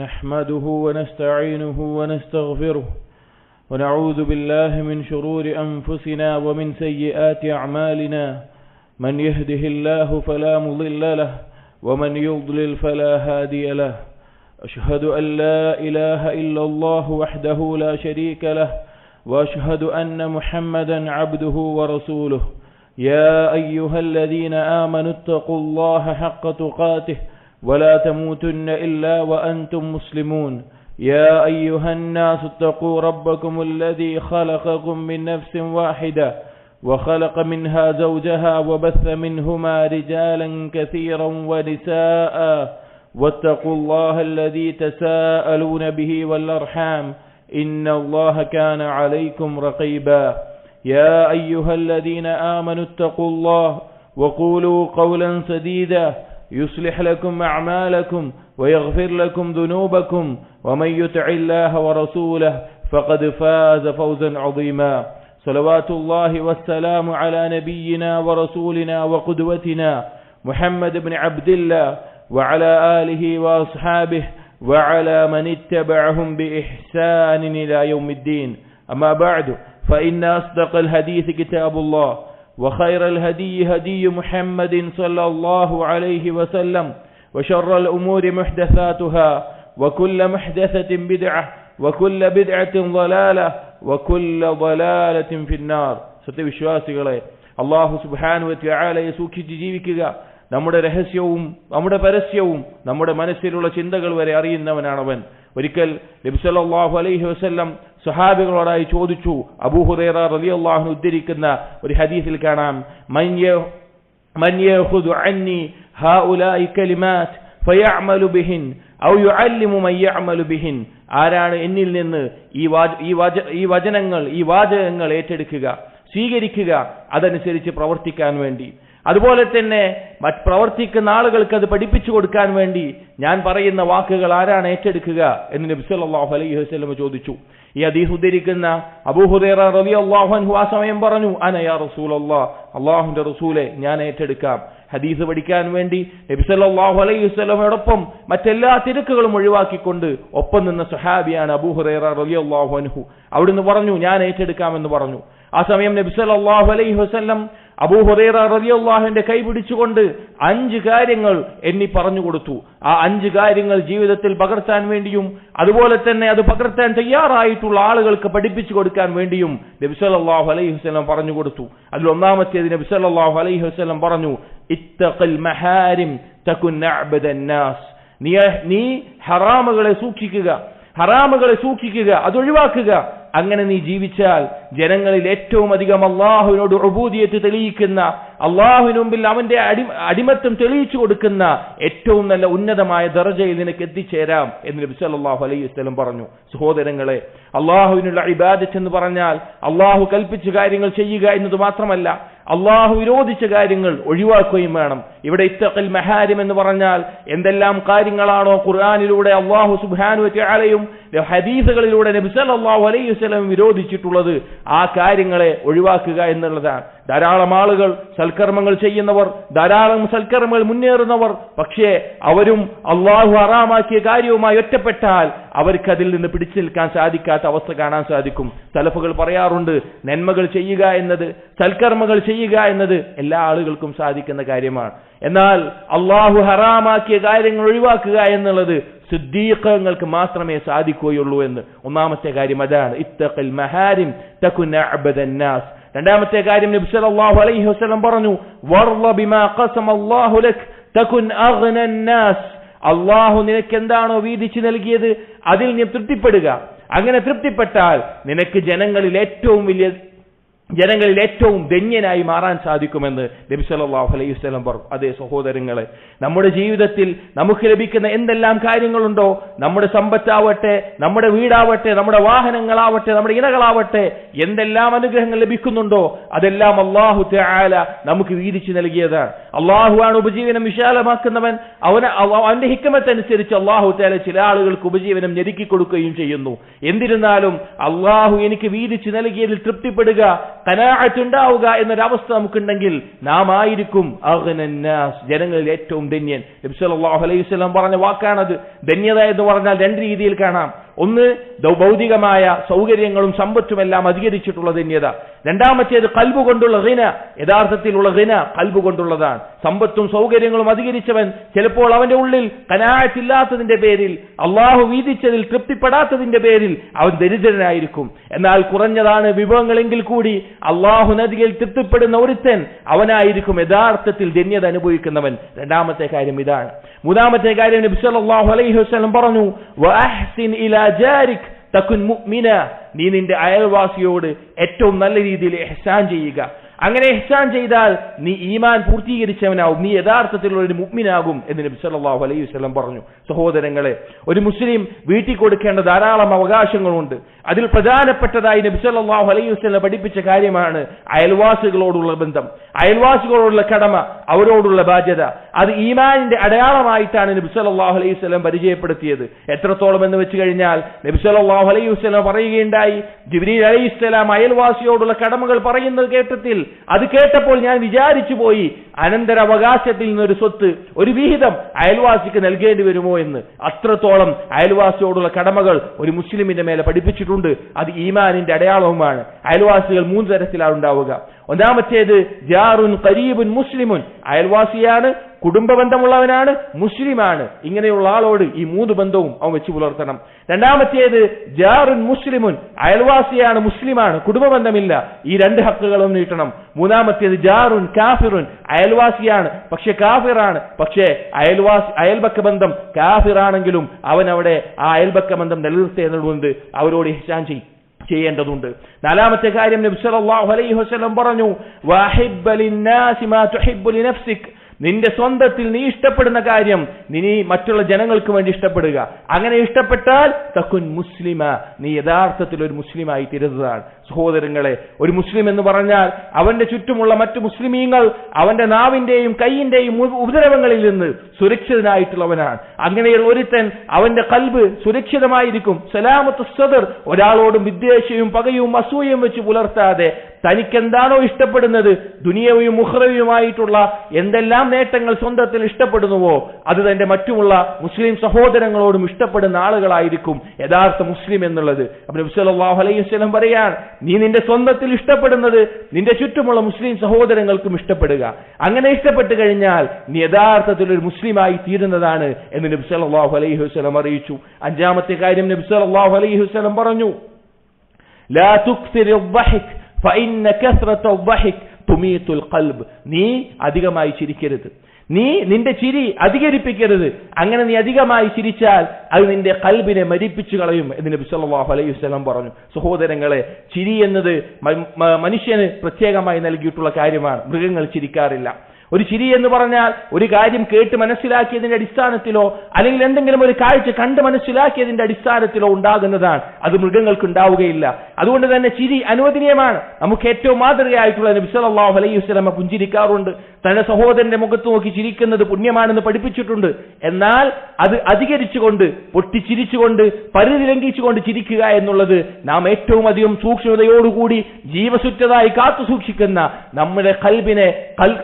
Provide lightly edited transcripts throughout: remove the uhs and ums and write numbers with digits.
نحمده ونستعينه ونستغفره ونعوذ بالله من شرور أنفسنا ومن سيئات أعمالنا من يهده الله فلا مضل له ومن يضلل فلا هادي له أشهد أن لا إله إلا الله وحده لا شريك له وأشهد أن محمدا عبده ورسوله يا أيها الذين آمنوا اتقوا الله حق تقاته ولا تموتن إلا وأنتم مسلمون يا أيها الناس اتقوا ربكم الذي خلقكم من نفس واحدة وخلق منها زوجها وبث منهما رجالا كثيرا ونساء واتقوا الله الذي تساءلون به والأرحام إن الله كان عليكم رقيبا يا أيها الذين آمنوا اتقوا الله وقولوا قولا سديدا يصلح لكم أعمالكم ويغفر لكم ذنوبكم ومن يطع الله ورسوله فقد فاز فوزا عظيما صلوات الله والسلام على نبينا ورسولنا وقدوتنا محمد بن عبد الله وعلى آله وأصحابه وعلى من اتبعهم بإحسان إلى يوم الدين أما بعد فإن أصدق الحديث كتاب الله وخير الهدي هدي محمد صلى الله عليه وسلم وشر الأمور محدثاتها وكل محدثة بدعة وكل بدعة ضلالة وكل ضلالة في النار സത്യവിശ്വാസികളെ അല്ലാഹു സുബ്ഹാനഹു വ തആലയെ സൂക്ഷിച്ച് ജീവിക്കുക. നമ്മുടെ രഹസ്യവും നമ്മുടെ പരസ്യവും നമ്മുടെ മനസ്സിലുള്ള ചിന്തകൾ വരെ അറിയുന്നവനാണവൻ. ഒരിക്കൽ നബി സല്ലല്ലാഹു അലൈഹി വസല്ലം സഹാബികളോടായി ചോദിച്ചു. അബൂ ഹുറൈറ റളിയല്ലാഹു അൻഹു ഉദ്ധരിക്കുന്ന ഒരു ഹദീസിൽ കാണാം, മൻ യഖുദു അന്നി ഹൗലായി കലിമാത്ത് ഫയഅമലു ബിഹിൻ ഔ യുഅല്ലിമു മൻ യഅമലു ബിഹിൻ, ആരാണ് എന്നിൽ നിന്ന് ഈ വാചകങ്ങൾ ഏറ്റെടുക്കുക, സ്വീകരിക്കുക, അതനുസരിച്ച് പ്രവർത്തിക്കാൻ വേണ്ടി, അതുപോലെ തന്നെ പ്രവർത്തിക്കുന്ന ആളുകൾക്ക് അത് പഠിപ്പിച്ചു കൊടുക്കാൻ വേണ്ടി ഞാൻ പറയുന്ന വാക്കുകൾ ആരാണ് ഏറ്റെടുക്കുക എന്ന് നബി സല്ലല്ലാഹു അലൈഹി വസല്ലം ചോദിച്ചു. ഈ ഹദീസ് ഉദ്ധരിക്കുന്ന അബൂ ഹുറൈറ റളിയല്ലാഹു അൻഹു ആ സമയം പറഞ്ഞു, അന യാ റസൂലല്ലാഹ്, അല്ലാഹുവിന്റെ റസൂലേ ഞാൻ ഏറ്റെടുക്കാം. ഹദീസ് പഠിക്കാൻ വേണ്ടി നബി സല്ലല്ലാഹു അലൈഹി വസല്ലമയോടൊപ്പം മറ്റെല്ലാ തിരക്കുകളും ഒഴിവാക്കിക്കൊണ്ട് ഒപ്പം നിന്ന സ്വഹാബിയാണ് അബൂ ഹുറൈറ റളിയല്ലാഹു അൻഹു. അവിടുന്ന് പറഞ്ഞു ഞാൻ ഏറ്റെടുക്കാമെന്ന് പറഞ്ഞു. ആ സമയം നബി സല്ലല്ലാഹു അലൈഹി വസല്ലം അബൂ ഹുറൈറ റളിയല്ലാഹുവിന്റെ കൈ പിടിച്ചുകൊണ്ട് 5 കാര്യങ്ങൾ എണ്ണി പറഞ്ഞു കൊടുത്തു. ആ 5 കാര്യങ്ങൾ ജീവിതത്തിൽ പകർത്താൻ വേണ്ടിയും അതുപോലെ തന്നെ അത് പകർത്താൻ തയ്യാറായിട്ടുള്ള ആളുകൾക്ക് പഠിപ്പിച്ചു കൊടുക്കാൻ വേണ്ടിയും നബി സല്ലല്ലാഹു അലൈഹി വസല്ലം പറഞ്ഞു കൊടുത്തു. അതിൽ ഒന്നാമത്തേത് നബി സല്ലല്ലാഹു അലൈഹി വസല്ലം പറഞ്ഞു, ഇത്തഖിൽ മഹാരിം തകുൻ അഅബദൻ നാസ്, നീ ഹറാമുകളെ സൂക്ഷിക്കുക, അതൊഴിവാക്കുക. അങ്ങനെ നീ ജീവിച്ചാൽ ജനങ്ങളിൽ ഏറ്റവും അധികം അള്ളാഹുവിനോട് ഉബൂദിയത്ത് തെളിയിക്കുന്ന, അള്ളാഹുവിന് മുമ്പിൽ അവന്റെ അടിമത്തം തെളിയിച്ചു കൊടുക്കുന്ന ഏറ്റവും നല്ല ഉന്നതമായ ദർജയിൽ നിനക്ക് എത്തിച്ചേരാം എന്ന് നബി സല്ലല്ലാഹു അലൈഹി വസല്ലം പറഞ്ഞു. സഹോദരങ്ങളെ, അള്ളാഹുവിനുള്ള ഇബാദത്ത് എന്ന് പറഞ്ഞാൽ അള്ളാഹു കൽപ്പിച്ച കാര്യങ്ങൾ ചെയ്യുക എന്നത് മാത്രമല്ല, അള്ളാഹു വിരോധിച്ച കാര്യങ്ങൾ ഒഴിവാക്കുകയും വേണം. ഇവിടെ ഇത്തഖിൽ മഹാരിം എന്ന് പറഞ്ഞാൽ എന്തെല്ലാം കാര്യങ്ങളാണോ ഖുർആനിലൂടെ അള്ളാഹു സുബ്ഹാനഹു വ തആലയും ഹദീസുകളിലൂടെ നബി സല്ലല്ലാഹു അലൈഹി വസല്ലം വിരോധിച്ചിട്ടുള്ളത്, ആ കാര്യങ്ങളെ ഒഴിവാക്കുക എന്നുള്ളതാണ്. ധാരാളം ആളുകൾ സൽക്കർമ്മങ്ങൾ ചെയ്യുന്നവർ, ധാരാളം സൽക്കർമ്മങ്ങൾ മുന്നേറുന്നവർ, പക്ഷേ അവരും അള്ളാഹു ഹറാമാക്കിയ കാര്യവുമായി ഒറ്റപ്പെട്ടാൽ അവർക്ക് അതിൽ നിന്ന് പിടിച്ചു നിൽക്കാൻ സാധിക്കാത്ത അവസ്ഥ കാണാൻ സാധിക്കും. സലഫുകൾ പറയാറുണ്ട്, നന്മകൾ ചെയ്യുക എന്നത്, സൽക്കർമ്മങ്ങൾ ചെയ്യുക എന്നത് എല്ലാ ആളുകൾക്കും സാധിക്കുന്ന കാര്യമാണ്. എന്നാൽ അള്ളാഹു ഹറാമാക്കിയ കാര്യങ്ങൾ ഒഴിവാക്കുക എന്നുള്ളത് സിദ്ദീഖുകൾക്ക് മാത്രമേ സാധിക്കുകയുള്ളൂ എന്ന്. ഒന്നാമത്തെ കാര്യം അതാണ്, ഇത്തഖിൽ മഹാരിം തകുൻ അഅബദൻ നാസ്. രണ്ടാമത്തെ കാര്യം നബി സല്ലല്ലാഹു അലൈഹി വസല്ലം പറഞ്ഞു, വർള ബിമാ ഖസമല്ലാഹു ലക് തകുൻ അഗ്നൻ നാസ്, അള്ളാഹു നിനക്ക് എന്താണോ വീതിച്ചു നൽകിയത് അതിൽ നീ തൃപ്തിപ്പെടുക. അങ്ങനെ തൃപ്തിപ്പെട്ടാൽ നിനക്ക് ജനങ്ങളിൽ ഏറ്റവും ധന്യനായി മാറാൻ സാധിക്കുമെന്ന് നബി സല്ലല്ലാഹു അലൈഹി വസല്ലം പറഞ്ഞു. അതേ സഹോദരങ്ങളെ, നമ്മുടെ ജീവിതത്തിൽ നമുക്ക് ലഭിക്കുന്ന എന്തെല്ലാം കാര്യങ്ങളുണ്ടോ, നമ്മുടെ സമ്പത്താവട്ടെ, നമ്മുടെ വീടാവട്ടെ, നമ്മുടെ വാഹനങ്ങളാവട്ടെ, നമ്മുടെ ഇണകളാവട്ടെ, എന്തെല്ലാം അനുഗ്രഹങ്ങൾ ലഭിക്കുന്നുണ്ടോ അതെല്ലാം അല്ലാഹു തആല നമുക്ക് വീതിച്ചു നൽകിയതാണ്. അല്ലാഹുവാണ് ഉപജീവനം വിശാലമാക്കുന്നവൻ. അവന്റെ ഹിക്മത്ത് അനുസരിച്ച് അല്ലാഹു തആല ചില ആളുകൾക്ക് ഉപജീവനം ഞെരുക്കി കൊടുക്കുകയും ചെയ്യുന്നു. എന്നിരുന്നാലും അല്ലാഹു എനിക്ക് വീതിച്ചു നൽകിയതിൽ തൃപ്തിപ്പെടുക, ഖനാഅത്ത് ഉണ്ടാവുക എന്നൊരവസ്ഥ നമുക്കുണ്ടെങ്കിൽ നാം ആയിരിക്കും അഗ്നന്നാസ്, ജനങ്ങളിൽ ഏറ്റവും ധന്യൻ. നബി സല്ലല്ലാഹു അലൈഹി വസല്ലം പറഞ്ഞ വാക്കാണത്. ധന്യത എന്ന് പറഞ്ഞാൽ രണ്ട് രീതിയിൽ കാണാം. ഒന്ന് ഭൗതികമായ സൗകര്യങ്ങളും സമ്പത്തുമെല്ലാം അധികരിച്ചിട്ടുള്ള ധന്യത. രണ്ടാമത്തേത് ഖൽബ് കൊണ്ടുള്ള ഗിന, യഥാർത്ഥത്തിലുള്ള ഗിന ഖൽബ് കൊണ്ടുള്ളതാണ്. സമ്പത്തും സൗകര്യങ്ങളും അധികരിച്ചവൻ ചിലപ്പോൾ അവന്റെ ഉള്ളിൽ ഖനാഅത്തില്ലാത്തതിന്റെ പേരിൽ, അള്ളാഹു വീതിച്ചതിൽ തൃപ്തിപ്പെടാത്തതിന്റെ പേരിൽ അവൻ ദരിദ്രനായിരിക്കും. എന്നാൽ കുറഞ്ഞതാണ് വിഭവങ്ങളെങ്കിൽ കൂടി അള്ളാഹു നദിയിൽ തൃപ്തിപ്പെടുന്ന ഒരുത്തൻ അവനായിരിക്കും യഥാർത്ഥത്തിൽ ധന്യത അനുഭവിക്കുന്നവൻ. രണ്ടാമത്തെ കാര്യം ഇതാണ്. മൂന്നാമത്തെ കാര്യം നബി സല്ലല്ലാഹു അലൈഹി വസല്ലം പറഞ്ഞു, വഅഹ്സിൻ ഇലാ ജാരിക് തകുൻ മുഅ്മിന, നീ നിന്റെ അയൽവാസിയോട് ഏറ്റവും നല്ല രീതിയിൽ ഇഹ്സാൻ ചെയ്യുക. അങ്ങനെ ഇഹ്സാൻ ചെയ്താൽ നീ ഈമാൻ പൂർത്തീകരിച്ചവനാവും, നീ യഥാർത്ഥത്തിലുള്ള ഒരു മുഅ്മിനാകും എന്ന് നബി സല്ലല്ലാഹു അലൈഹി വസല്ലം പറഞ്ഞു. സഹോദരങ്ങളെ, ഒരു മുസ്ലിം വീട്ടിൽ കൊടുക്കേണ്ട ധാരാളം അവകാശങ്ങളുണ്ട്. അതിൽ പ്രധാനപ്പെട്ടതായി നബി സല്ലല്ലാഹു അലൈഹി വസല്ലം പഠിപ്പിച്ച കാര്യമാണ് അയൽവാസികളോടുള്ള ബന്ധം, അയൽവാസികളോടുള്ള കടമ, അവരോടുള്ള ബാധ്യത. അത് ഈമാനിന്റെ അടയാളമായിട്ടാണ് നബി സല്ലല്ലാഹു അലൈഹി വസല്ലം പരിചയപ്പെടുത്തിയത്. എത്രത്തോളം എന്ന് വെച്ച് കഴിഞ്ഞാൽ നബി സല്ലല്ലാഹു അലൈഹി വസല്ലം പറയുകയുണ്ടായി, ജിബ്രീൽ അലൈഹിസ്സലാം അയൽവാസിയോടുള്ള കടമകൾ പറയുന്നത് കേട്ടത്തിൽ അത് കേട്ടപ്പോൾ ഞാൻ വിചാരിച്ചു പോയി, അനന്തരാവകാശത്തിൽ നിന്നൊരു സ്വത്ത്, ഒരു വിഹിതം അയൽവാസിക്ക് നൽകേണ്ടി വരുമോ എന്ന്. അത്രത്തോളം അയൽവാസിയോടുള്ള കടമകൾ ഒരു മുസ്ലിമിന്റെ മേലെ പഠിപ്പിച്ചിട്ടുണ്ട്. അത് ഈമാനിന്റെ അടയാളവുമാണ്. അയൽവാസികൾ 3 തരത്തിലാണ് ഉണ്ടാവുക. ഒന്നാമത്തേത് ജാറുൻ ഖരീബുൻ മുസ്ലിമുൻ, അയൽവാസിയാണ്, കുടുംബ ബന്ധമുള്ളവനാണ്, മുസ്ലിമാണ്. ഇങ്ങനെയുള്ള ആളോട് ഈ 3 ബന്ധവും അവൻ വെച്ച് പുലർത്തണം. രണ്ടാമത്തേത് ജാറുൻ മുസ്ലിമുൻ, അയൽവാസിയാണ്, മുസ്ലിമാണ്, കുടുംബ ബന്ധമില്ല. ഈ 2 ഹക്കുകളും നീട്ടണം. മൂന്നാമത്തേത് ജാറുൻ കാഫിറുൻ, അയൽവാസിയാണ് പക്ഷെ കാഫിറാണ്, പക്ഷേ അയൽപക്ക ബന്ധം കാഫിറാണെങ്കിലും അവൻ അവിടെ ആ അയൽപക്ക ബന്ധം നിലനിർത്തേണ്ടതുകൊണ്ട് അവരോട് ഇഹ്സാൻ ചെയ്യേണ്ടതുണ്ട്. നാലാമത്തെ കാര്യം നബി സല്ലല്ലാഹു അലൈഹി വസല്ലം പറഞ്ഞു, വഹിബ്ബ ലിന്നാസി മാ തുഹിബ്ബു ലിനഫ്സിക്, നിന്റെ സ്വന്തത്തിൽ നീ ഇഷ്ടപ്പെടുന്ന കാര്യം നീ മറ്റുള്ള ജനങ്ങൾക്ക് വേണ്ടി ഇഷ്ടപ്പെടുക. അങ്ങനെ ഇഷ്ടപ്പെട്ടാൽ തകുൻ മുസ്ലിമ, നീ യഥാർത്ഥത്തിൽ ഒരു മുസ്ലിമായി തീരുന്നതാണ്. സഹോദരങ്ങളെ, ഒരു മുസ്ലിം എന്ന് പറഞ്ഞാൽ അവന്റെ ചുറ്റുമുള്ള മറ്റു മുസ്ലിമീങ്ങൾ അവന്റെ നാവിന്റെയും കൈയിന്റെയും ഉപദ്രവങ്ങളിൽ നിന്ന് സുരക്ഷിതനായിട്ടുള്ളവനാണ്. അങ്ങനെയുള്ള ഒരുത്തൻ അവന്റെ ഖൽബ് സുരക്ഷിതമായിരിക്കും. സലാമത്തു സദർ, ഒരാളോടും വിദ്വേഷവും പകയും അസൂയയും വെച്ച് പുലർത്താതെ തനിക്കെന്താണോ ഇഷ്ടപ്പെടുന്നത്, ദുനിയവും ഉഖ്റവിയുമായിട്ടുള്ള എന്തെല്ലാം നേട്ടങ്ങൾ സ്വന്തത്തിൽ ഇഷ്ടപ്പെടുന്നുവോ അത് തന്റെ മറ്റുമുള്ള മുസ്ലിം സഹോദരങ്ങളോടും ഇഷ്ടപ്പെടുന്ന ആളുകളായിരിക്കും യഥാർത്ഥ മുസ്ലിം എന്നുള്ളത്. അപ്പോൾ നബി സല്ലല്ലാഹു അലൈഹി വസല്ലം പറയാൻ, നീ നിന്റെ സ്വന്തത്തിൽ ഇഷ്ടപ്പെടുന്നത് നിന്റെ ചുറ്റുമുള്ള മുസ്ലിം സഹോദരങ്ങൾക്കും ഇഷ്ടപ്പെടുക. അങ്ങനെ ഇഷ്ടപ്പെട്ടു കഴിഞ്ഞാൽ നീ യഥാർത്ഥത്തിൽ ഒരു മുസ്ലിമായി തീരുന്നതാണ് എന്ന് നബി സല്ലല്ലാഹു അലൈഹി വസല്ലം അറിയിച്ചു. അഞ്ചാമത്തെ കാര്യം നബി സല്ലല്ലാഹു അലൈഹി വസല്ലം പറഞ്ഞു, ലാ തുക്സിറു الضحك فإن كثرة الضحك تميت القلب, നീ അധികമായി ചിരിക്കരുത്, നീ നിന്റെ ചിരി അധികരിപ്പിക്കരുത്. അങ്ങനെ നീ അധികമായി ചിരിച്ചാൽ അത് നിന്റെ ഖൽബിനെ മരിപ്പിച്ചു കളയും എന്ന് നബി സല്ലല്ലാഹു അലൈഹി വസല്ലം പറഞ്ഞു. സഹോദരങ്ങളെ, ചിരി എന്നത് മനുഷ്യന് പ്രത്യേകമായി നൽകിയിട്ടുള്ള കാര്യമാണ്. മൃഗങ്ങൾ ചിരിക്കാറില്ല. ഒരു ചിരി എന്ന് പറഞ്ഞാൽ ഒരു കാര്യം കേട്ട് മനസ്സിലാക്കിയതിന്റെ അടിസ്ഥാനത്തിലോ അല്ലെങ്കിൽ എന്തെങ്കിലും ഒരു കാഴ്ച കണ്ട് മനസ്സിലാക്കിയതിന്റെ അടിസ്ഥാനത്തിലോ ഉണ്ടാകുന്നതാണ്. അത് മൃഗങ്ങൾക്ക് ഉണ്ടാവുകയില്ല. അതുകൊണ്ട് തന്നെ ചിരി അനുവദനീയമാണ്. നമുക്ക് ഏറ്റവും മാതൃകയായിട്ടുള്ള നബി സല്ലല്ലാഹു അലൈഹി വസല്ലം പുഞ്ചിരിക്കാറുണ്ട്. തന്റെ സഹോദരന്റെ മുഖത്ത് നോക്കി ചിരിക്കുന്നത് പുണ്യമാണെന്ന് പഠിപ്പിച്ചിട്ടുണ്ട്. എന്നാൽ അത് അധികരിച്ചുകൊണ്ട്, പൊട്ടിച്ചിരിച്ചുകൊണ്ട്, പരിധി ലംഘിച്ചുകൊണ്ട് ചിരിക്കുക എന്നുള്ളത് നാം ഏറ്റവും അധികം സൂക്ഷ്മതയോടുകൂടി ജീവസുറ്റതായി കാത്തു സൂക്ഷിക്കുന്ന, നമ്മുടെ ഖൽബിനെ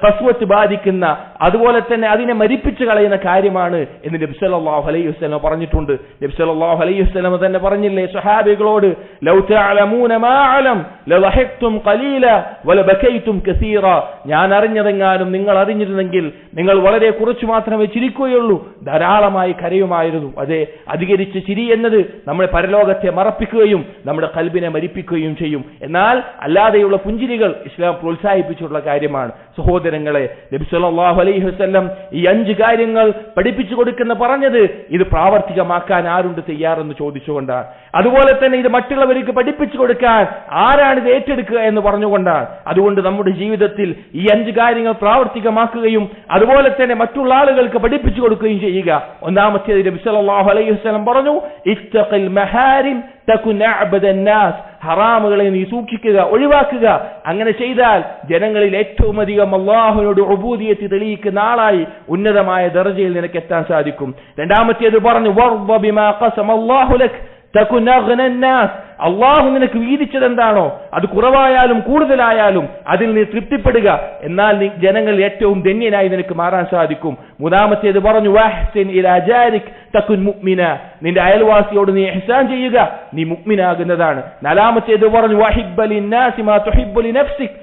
ഖസ്വത്ത് ബാധിക്കുന്ന, അതുപോലെ തന്നെ അതിനെ മരിപ്പിച്ചു കളയുന്ന കാര്യമാണ് എന്ന് നബി സല്ലല്ലാഹു അലൈഹി വസല്ലം പറഞ്ഞിട്ടുണ്ട്. നബി സല്ലല്ലാഹു അലൈഹി വസല്ലം തന്നെ പറഞ്ഞില്ലേ സ്വഹാബികളോട്, ലൗ തഅലമൂന മാ അലം ലളഹിഖ്തും ഖലീല വലബകൈതും കസീറ, ഞാൻ അറിഞ്ഞതെങ്ങാനും നിങ്ങൾ അറിഞ്ഞിരുന്നെങ്കിൽ നിങ്ങൾ വളരെ കുറച്ചു മാത്രമേ ചിരിക്കുകയുള്ളൂ, ധാരാളമായി കരയുമായിരുന്നു. അതെ, അധികരിച്ച ചിരി എന്നത് നമ്മുടെ പരലോകത്തെ മറപ്പിക്കുകയും നമ്മുടെ ഖൽബിനെ മരിപ്പിക്കുകയും ചെയ്യും. എന്നാൽ അല്ലാതെയുള്ള പുഞ്ചിരികൾ ഇസ്ലാം പ്രോത്സാഹിപ്പിച്ചിട്ടുള്ള കാര്യമാണ്. സഹോദരങ്ങളെ, നബി സല്ലല്ലാഹു അലൈഹി വസല്ലം ഈ 5 കാര്യങ്ങൾ പഠിപ്പിച്ചു കൊടുക്കുന്ന പറഞ്ഞത് ഇത് പ്രാവർത്തികമാക്കാൻ ആരുണ്ട് തയ്യാറെന്ന് ചോദിച്ചുകൊണ്ടാണ്. അതുപോലെ തന്നെ ഇത് മറ്റുള്ളവർക്ക് പഠിപ്പിച്ചു കൊടുക്കാൻ ആരാണ് ഇത് ഏറ്റെടുക്കുക എന്ന് പറഞ്ഞുകൊണ്ടാണ്. അതുകൊണ്ട് നമ്മുടെ ജീവിതത്തിൽ ഈ 5 കാര്യങ്ങൾ പ്രാവർത്തികമാക്കുകയും അതുപോലെ തന്നെ മറ്റുള്ള ആളുകൾക്ക് പഠിപ്പിച്ചു കൊടുക്കുകയും ചെയ്യുക. ഒന്നാമത്തേത് നബി സല്ലല്ലാഹു അലൈഹി വസല്ലം പറഞ്ഞു, ഇത്തഖിൽ മഹാരിം തകുൻ അഅബദൻ നാസ്, ഹറാമുകളെ നീ സൂക്ഷിക്കുക, ഒഴിവാക്കുക. അങ്ങനെ ചെയ്താൽ ജനങ്ങളിൽ ഏറ്റവും അധികം അല്ലാഹുവിനോട് ഉബൂദിയത്ത് തെളിയിക്കുന്ന ആളായി ഉന്നതമായ ദർജയിൽ നിനക്ക് എത്താൻ സാധിക്കും. രണ്ടാമത്തേത് പറഞ്ഞു, വർദ ബിമാ ഖസമല്ലാഹു ലക് തകുൻ അഗ്നൻ നാസ്, അള്ളാഹു നിനക്ക് വീതിച്ചതെന്താണോ അത് കുറവായാലും കൂടുതലായാലും അതിൽ നീ തൃപ്തിപ്പെടുക. എന്നാൽ നീ ജനങ്ങൾ ഏറ്റവും ധന്യനായി നിനക്ക് മാറാൻ സാധിക്കും. മൂന്നാമത്തേത് പറഞ്ഞു വഹ്സിൻ ഇലാ ജാരിക് തകുൻ മുഅ്മിന, നിന്റെ അയൽവാസിയോട് നീ ഇഹ്സാൻ ചെയ്യുക, നീ മുഅ്മിനാകുന്നതാണ്. നാലാമത്തേത് പറഞ്ഞു വഹിബ്ബ ലിന്നാസി മാ തുഹിബ്ബു ലിനഫ്സിക്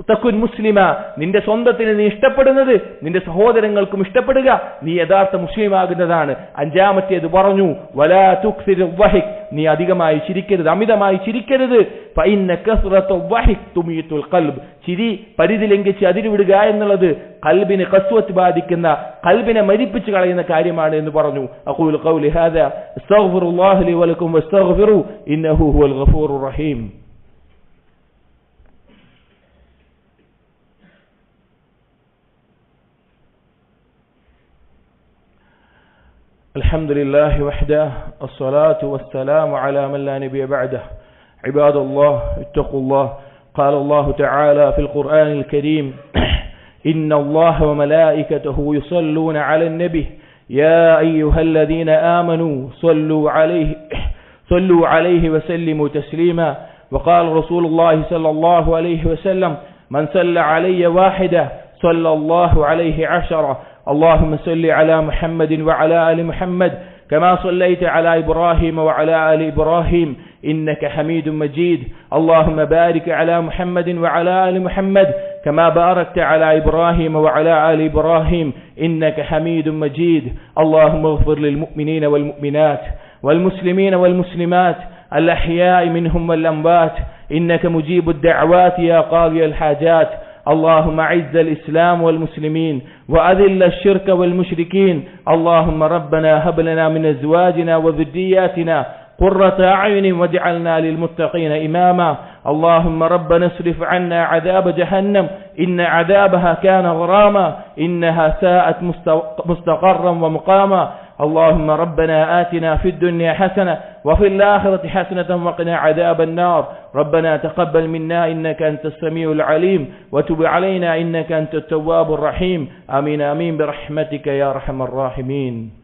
തകുൻ മുസ്ലിമ, നിന്റെ സ്വന്തത്തിന് നീ ഇഷ്ടപ്പെടുന്നത് നിന്റെ സഹോദരങ്ങൾക്കും ഇഷ്ടപ്പെടുക, നീ യഥാർത്ഥ മുസ്ലിം ആകുന്നതാണ്. അഞ്ചാമത്തേത് പറഞ്ഞു വലാ തുക്സിറു വഹിക്, നീ അധികമായി ചിരിക്കരുത്, അമിതമായി ചിരിക്കരുത്. ഫഇന്ന കസ്റതു വഹിക് തുമീതുൽ ഖൽബ്, ചിരി പരിധി ലംഘിച്ച് അതിരുവിടുക എന്നുള്ളത് ഖൽബിനെ ഖസ്വത്ത് ബാധിക്കുന്ന, ഖൽബിനെ മരിപ്പിച്ച് കളയുന്ന കാര്യമാണ് എന്ന് പറഞ്ഞു. അഖൂലു ഖൗലി ഹാദാ അസ്തഗ്ഫിറുല്ലാഹ ലി വലക്കും വസ്തഗ്ഫിറു ഇന്നഹു ഹുവൽ ഗഫൂറുർ റഹീം. الحمد لله وحده الصلاة والسلام على من لا نبي بعده. عباد الله اتقوا الله. قال الله تعالى في القرآن الكريم إن الله وملائكته يصلون على النبي يا أيها الذين آمنوا صلوا عليه وسلموا تسليما. وقال رسول الله صلى الله عليه وسلم من صلى علي واحدة صلى الله عليه عشرة. اللهم صل على محمد وعلى آل محمد كما صليت على إبراهيم وعلى آل إبراهيم إنك حميد مجيد. اللهم بارك على محمد وعلى آل محمد كما باركت على إبراهيم وعلى آل إبراهيم إنك حميد مجيد. اللهم اغفر للمؤمنين والمؤمنات والمسلمين والمسلمات الأحياء منهم والأموات إنك مجيب الدعوات يا قاضي الحاجات. اللهم أعز الإسلام والمسلمين وأذل الشرك والمشركين. اللهم ربنا هب لنا من أزواجنا وذرياتنا قرة أعين واجعلنا للمتقين إماما. اللهم ربنا اصرف عنا عذاب جهنم إن عذابها كان غراما إنها ساءت مستقرا ومقاما. اللهم ربنا آتنا في الدنيا حسنة وفي الآخرة حسنة وقنا عذاب النار. ربنا تقبل منا إنك أنت السميع العليم وتب علينا إنك أنت التواب الرحيم. آمين آمين برحمتك يا أرحم الراحمين.